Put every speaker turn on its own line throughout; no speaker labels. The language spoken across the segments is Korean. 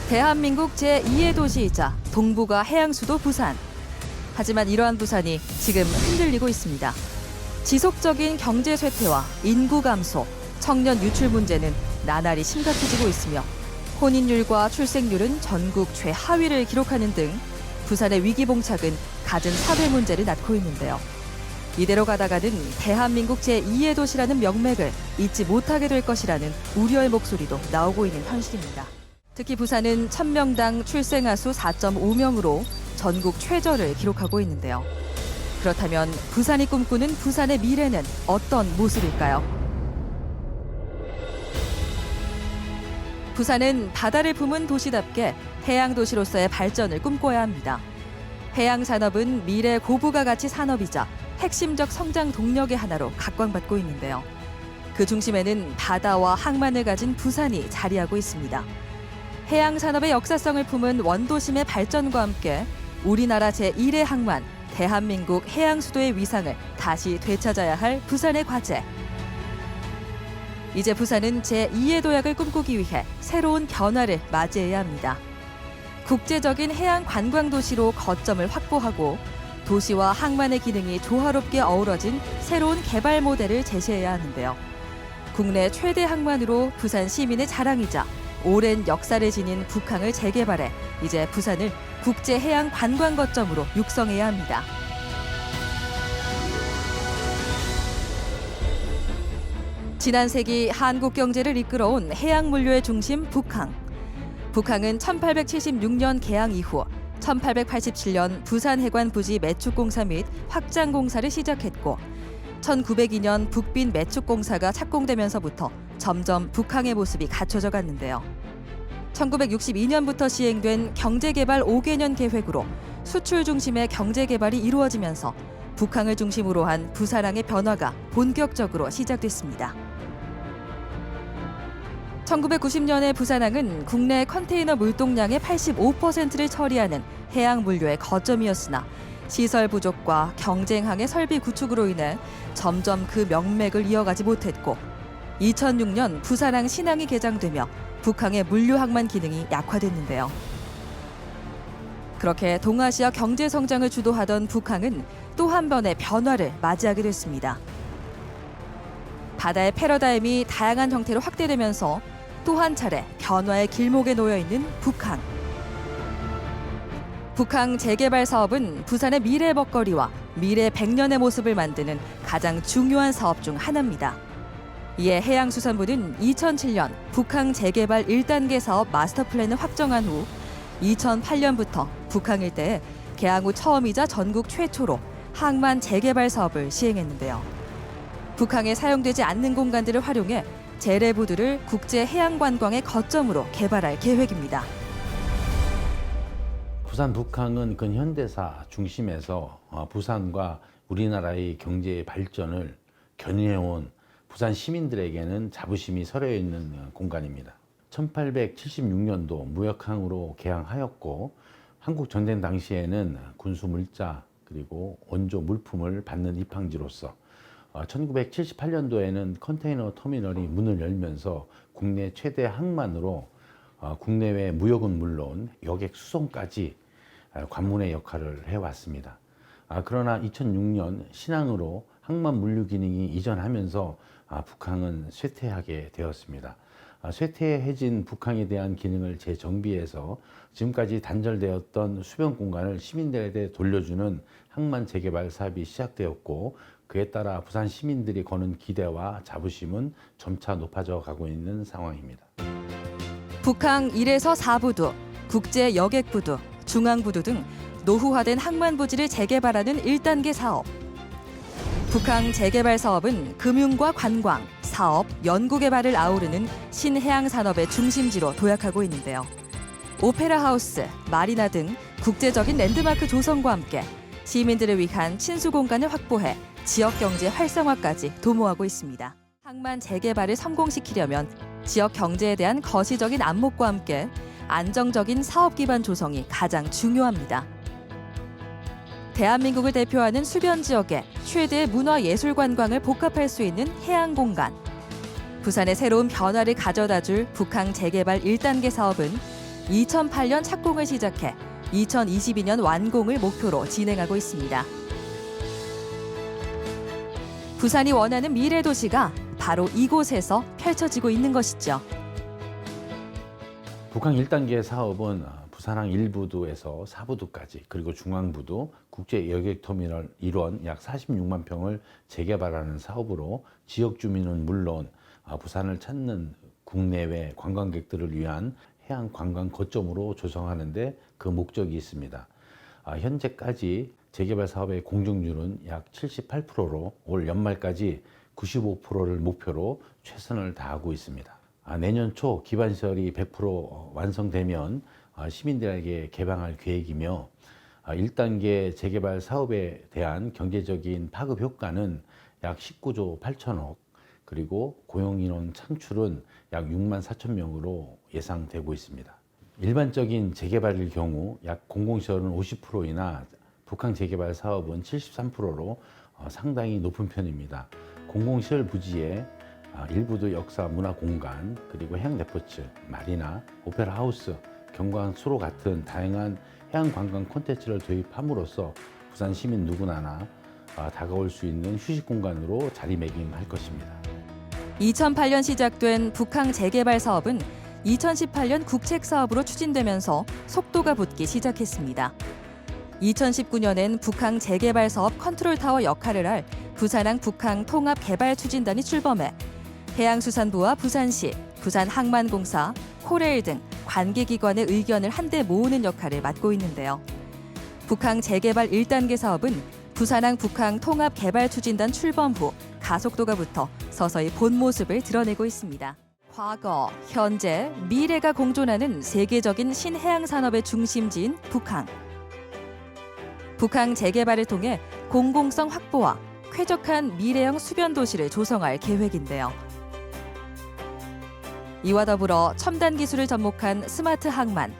대한민국 제2의 도시이자 동북아 해양수도 부산. 하지만 이러한 부산이 지금 흔들리고 있습니다. 지속적인 경제 쇠퇴와 인구 감소, 청년 유출 문제는 나날이 심각해지고 있으며 혼인율과 출생률은 전국 최하위를 기록하는 등 부산의 위기 봉착은 갖은 사회 문제를 낳고 있는데요. 이대로 가다가는 대한민국 제2의 도시라는 명맥을 잊지 못하게 될 것이라는 우려의 목소리도 나오고 있는 현실입니다. 특히 부산은 1000명당 출생아 수 4.5명으로 전국 최저를 기록하고 있는데요. 그렇다면 부산이 꿈꾸는 부산의 미래는 어떤 모습일까요? 부산은 바다를 품은 도시답게 해양 도시로서의 발전을 꿈꿔야 합니다. 해양 산업은 미래 고부가 가치 산업이자 핵심적 성장 동력의 하나로 각광받고 있는데요. 그 중심에는 바다와 항만을 가진 부산이 자리하고 있습니다. 해양 산업의 역사성을 품은 원도심의 발전과 함께 우리나라 제1의 항만, 대한민국 해양 수도의 위상을 다시 되찾아야 할 부산의 과제. 이제 부산은 제2의 도약을 꿈꾸기 위해 새로운 변화를 맞이해야 합니다. 국제적인 해양 관광 도시로 거점을 확보하고 도시와 항만의 기능이 조화롭게 어우러진 새로운 개발 모델을 제시해야 하는데요. 국내 최대 항만으로 부산 시민의 자랑이자 오랜 역사를 지닌 북항을 재개발해 이제 부산을 국제 해양 관광 거점으로 육성해야 합니다. 지난 세기 한국 경제를 이끌어온 해양 물류의 중심 북항. 북항은 1876년 개항 이후 1887년 부산해관 부지 매축공사 및 확장공사를 시작했고 1902년 북빈 매축공사가 착공되면서부터 점점 북항의 모습이 갖춰져 갔는데요. 1962년부터 시행된 경제개발 5개년 계획으로 수출 중심의 경제개발이 이루어지면서 북항을 중심으로 한 부산항의 변화가 본격적으로 시작됐습니다. 1990년에 부산항은 국내 컨테이너 물동량의 85%를 처리하는 해양 물류의 거점이었으나 시설 부족과 경쟁항의 설비 구축으로 인해 점점 그 명맥을 이어가지 못했고 2006년 부산항 신항이 개장되며 북항의 물류항만 기능이 약화됐는데요. 그렇게 동아시아 경제 성장을 주도하던 북항은 또 한 번의 변화를 맞이하게 됐습니다. 바다의 패러다임이 다양한 형태로 확대되면서 또 한 차례 변화의 길목에 놓여 있는 북항. 북항 재개발 사업은 부산의 미래 먹거리와 미래 100년의 모습을 만드는 가장 중요한 사업 중 하나입니다. 이에 해양수산부는 2007년 북항 재개발 1단계 사업 마스터 플랜을 확정한 후 2008년부터 북항 일대에 개항 후 처음이자 전국 최초로 항만 재개발 사업을 시행했는데요. 북항에 사용되지 않는 공간들을 활용해 재래부두를 국제 해양 관광의 거점으로 개발할 계획입니다.
부산 북항은 근현대사 중심에서 부산과 우리나라의 경제의 발전을 견인해온 부산 시민들에게는 자부심이 서려 있는 공간입니다. 1876년도 무역항으로 개항하였고 한국 전쟁 당시에는 군수 물자 그리고 원조 물품을 받는 입항지로서 1978년도에는 컨테이너 터미널이 문을 열면서 국내 최대 항만으로 국내외 무역은 물론 여객 수송까지 관문의 역할을 해왔습니다. 그러나 2006년 신항으로 항만 물류 기능이 이전하면서 북항은 쇠퇴하게 되었습니다. 쇠퇴해진 북항에 대한 기능을 재정비해서 지금까지 단절되었던 수변 공간을 시민들에게 돌려주는 항만 재개발 사업이 시작되었고 그에 따라 부산 시민들이 거는 기대와 자부심은 점차 높아져 가고 있는 상황입니다.
북항 1에서 4부두, 국제 여객부두, 중앙부두 등 노후화된 항만 부지를 재개발하는 1단계 사업. 북항 재개발 사업은 금융과 관광, 사업, 연구개발을 아우르는 신해양 산업의 중심지로 도약하고 있는데요. 오페라 하우스, 마리나 등 국제적인 랜드마크 조성과 함께 시민들을 위한 친수 공간을 확보해 지역 경제 활성화까지 도모하고 있습니다. 항만 재개발을 성공시키려면 지역 경제에 대한 거시적인 안목과 함께 안정적인 사업 기반 조성이 가장 중요합니다. 대한민국을 대표하는 수변 지역에 최대의 문화예술 관광을 복합할 수 있는 해양 공간. 부산의 새로운 변화를 가져다줄 북항 재개발 1단계 사업은 2008년 착공을 시작해 2022년 완공을 목표로 진행하고 있습니다. 부산이 원하는 미래 도시가 바로 이곳에서 펼쳐지고 있는 것이죠.
북항 1단계 사업은 부산항 1부두에서 4부두까지 그리고 중앙부두 국제 여객터미널 일원 약 46만 평을 재개발하는 사업으로 지역 주민은 물론 부산을 찾는 국내외 관광객들을 위한 해양 관광 거점으로 조성하는 데 그 목적이 있습니다. 현재까지 재개발 사업의 공정률은 약 78%로 올 연말까지 95%를 목표로 최선을 다하고 있습니다. 내년 초 기반시설이 100% 완성되면 시민들에게 개방할 계획이며 1단계 재개발 사업에 대한 경제적인 파급 효과는 약 19조 8천억 그리고 고용인원 창출은 약 6만 4천 명으로 예상되고 있습니다. 일반적인 재개발일 경우 약 공공시설은 50%이나 북항 재개발 사업은 73%로 상당히 높은 편입니다. 공공시설 부지에 일부도 역사 문화공간 그리고 해양 레포츠, 마리나, 오페라 하우스, 경관 수로 같은 다양한 해양 관광 콘텐츠를 도입함으로써 부산 시민 누구나 다가올 수 있는 휴식 공간으로 자리매김할 것입니다.
2008년 시작된 북항 재개발 사업은 2018년 국책 사업으로 추진되면서 속도가 붙기 시작했습니다. 2019년엔 북항 재개발 사업 컨트롤타워 역할을 할 부산항 북항 통합개발추진단이 출범해 해양수산부와 부산시, 부산항만공사, 코레일 등 관계기관의 의견을 한데 모으는 역할을 맡고 있는데요. 북항 재개발 1단계 사업은 부산항 북항 통합개발추진단 출범 후 가속도가 붙어 서서히 본 모습을 드러내고 있습니다. 과거, 현재, 미래가 공존하는 세계적인 신해양 산업의 중심지인 북항. 북항 재개발을 통해 공공성 확보와 쾌적한 미래형 수변 도시를 조성할 계획인데요. 이와 더불어 첨단 기술을 접목한 스마트 항만,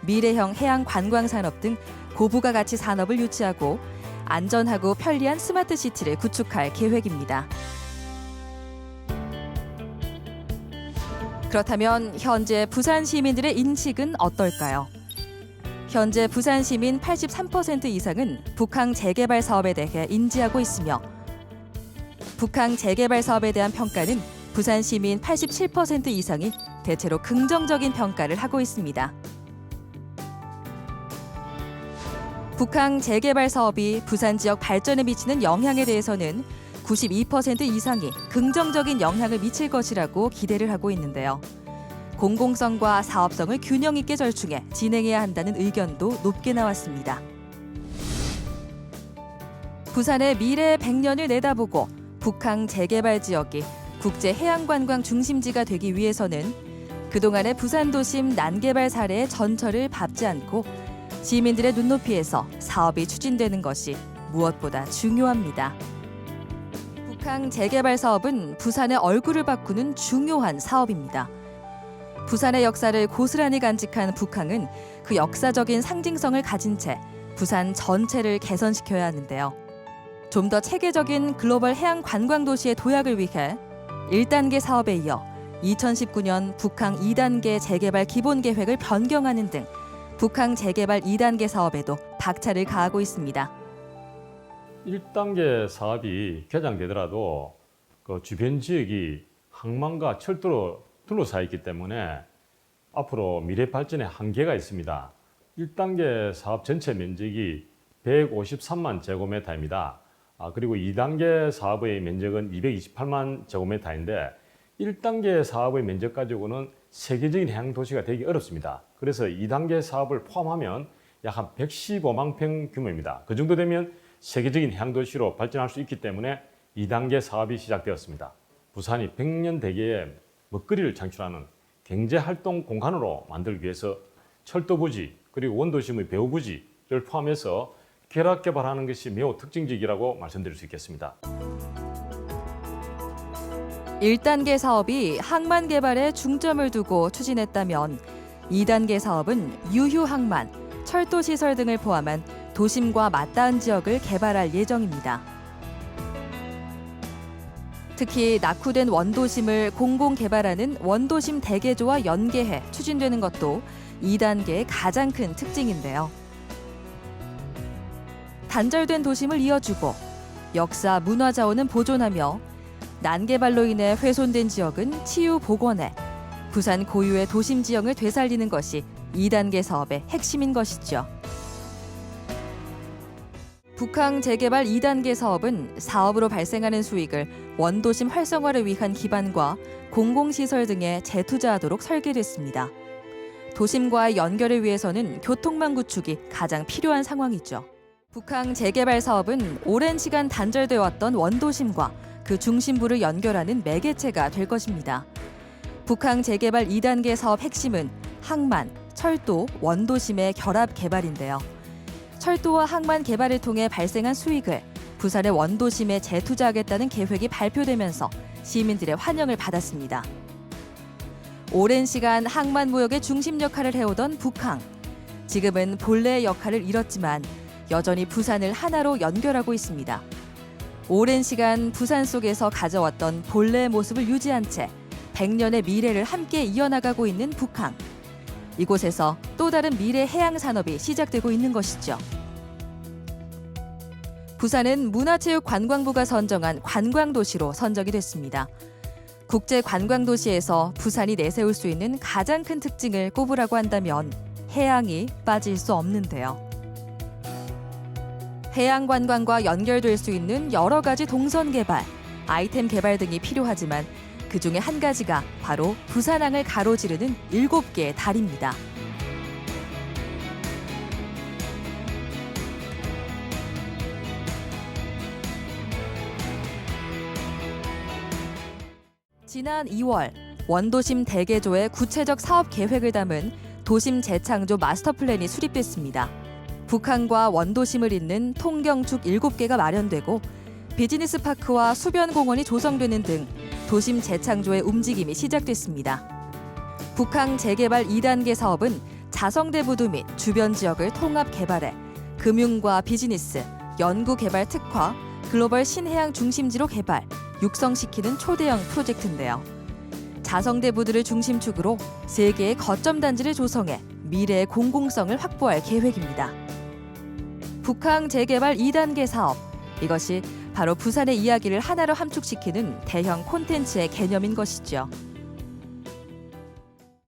미래형 해양 관광 산업 등 고부가 가치 산업을 유치하고 안전하고 편리한 스마트 시티를 구축할 계획입니다. 그렇다면 현재 부산 시민들의 인식은 어떨까요? 현재 부산 시민 83% 이상은 북항 재개발 사업에 대해 인지하고 있으며 북항 재개발 사업에 대한 평가는 부산 시민 87% 이상이 대체로 긍정적인 평가를 하고 있습니다. 북항 재개발 사업이 부산 지역 발전에 미치는 영향에 대해서는 92% 이상이 긍정적인 영향을 미칠 것이라고 기대를 하고 있는데요. 공공성과 사업성을 균형 있게 절충해 진행해야 한다는 의견도 높게 나왔습니다. 부산의 미래 100년을 내다보고 북항 재개발 지역이 국제 해양관광 중심지가 되기 위해서는 그동안의 부산 도심 난개발 사례의 전철을 밟지 않고 시민들의 눈높이에서 사업이 추진되는 것이 무엇보다 중요합니다. 북항 재개발 사업은 부산의 얼굴을 바꾸는 중요한 사업입니다. 부산의 역사를 고스란히 간직한 북항은 그 역사적인 상징성을 가진 채 부산 전체를 개선시켜야 하는데요. 좀 더 체계적인 글로벌 해양 관광 도시의 도약을 위해 1단계 사업에 이어 2019년 북항 2단계 재개발 기본 계획을 변경하는 등 북항 재개발 2단계 사업에도 박차를 가하고 있습니다.
1단계 사업이 개장되더라도 그 주변 지역이 항만과 철도로 둘러싸여 있기 때문에 앞으로 미래 발전에 한계가 있습니다. 1단계 사업 전체 면적이 153만 제곱미터입니다. 그리고 2단계 사업의 면적은 228만 제곱미터인데 1단계 사업의 면적 가지고는 세계적인 해양 도시가 되기 어렵습니다. 그래서 2단계 사업을 포함하면 약 한 115만 평 규모입니다. 그 정도 되면 세계적인 해양 도시로 발전할 수 있기 때문에 2단계 사업이 시작되었습니다. 부산이 100년 대계의 먹거리를 창출하는 경제활동 공간으로 만들기 위해서 철도부지 그리고 원도심의 배후부지를 포함해서 결합 개발하는 것이 매우 특징적이라고 말씀드릴 수 있겠습니다.
1단계 사업이 항만 개발에 중점을 두고 추진했다면 2단계 사업은 유휴항만, 철도시설 등을 포함한 도심과 맞닿은 지역을 개발할 예정입니다. 특히 낙후된 원도심을 공공 개발하는 원도심 대개조와 연계해 추진되는 것도 2단계의 가장 큰 특징인데요. 단절된 도심을 이어주고 역사 문화 자원은 보존하며 난개발로 인해 훼손된 지역은 치유 복원해 부산 고유의 도심 지형을 되살리는 것이 2단계 사업의 핵심인 것이죠. 북항 재개발 2단계 사업은 사업으로 발생하는 수익을 원도심 활성화를 위한 기반과 공공시설 등에 재투자하도록 설계됐습니다. 도심과의 연결을 위해서는 교통망 구축이 가장 필요한 상황이죠. 북항 재개발 사업은 오랜 시간 단절되어 왔던 원도심과 그 중심부를 연결하는 매개체가 될 것입니다. 북항 재개발 2단계 사업 핵심은 항만, 철도, 원도심의 결합 개발인데요. 철도와 항만 개발을 통해 발생한 수익을 부산의 원도심에 재투자하겠다는 계획이 발표되면서 시민들의 환영을 받았습니다. 오랜 시간 항만 무역의 중심 역할을 해오던 북항. 지금은 본래의 역할을 잃었지만 여전히 부산을 하나로 연결하고 있습니다. 오랜 시간 부산 속에서 가져왔던 본래의 모습을 유지한 채 100년의 미래를 함께 이어나가고 있는 북항. 이곳에서 또 다른 미래 해양 산업이 시작되고 있는 것이죠. 부산은 문화체육관광부가 선정한 관광도시로 선정이 됐습니다. 국제관광도시에서 부산이 내세울 수 있는 가장 큰 특징을 꼽으라고 한다면 해양이 빠질 수 없는데요. 해양 관광과 연결될 수 있는 여러 가지 동선 개발, 아이템 개발 등이 필요하지만 그 중에 한 가지가 바로 부산항을 가로지르는 7개의 다리입니다. 지난 2월 원도심 대개조의 구체적 사업 계획을 담은 도심 재창조 마스터 플랜이 수립됐습니다. 북한과 원도심을 잇는 통경축 7개가 마련되고 비즈니스 파크와 수변 공원이 조성되는 등 도심 재창조의 움직임이 시작됐습니다. 북항 재개발 2단계 사업은 자성대부두 및 주변 지역을 통합 개발해 금융과 비즈니스, 연구 개발 특화, 글로벌 신해양 중심지로 개발, 육성시키는 초대형 프로젝트인데요. 자성대부두를 중심축으로 3개의 거점 단지를 조성해 미래의 공공성을 확보할 계획입니다. 북항 재개발 2단계 사업, 이것이 바로 부산의 이야기를 하나로 함축시키는 대형 콘텐츠의 개념인 것이죠.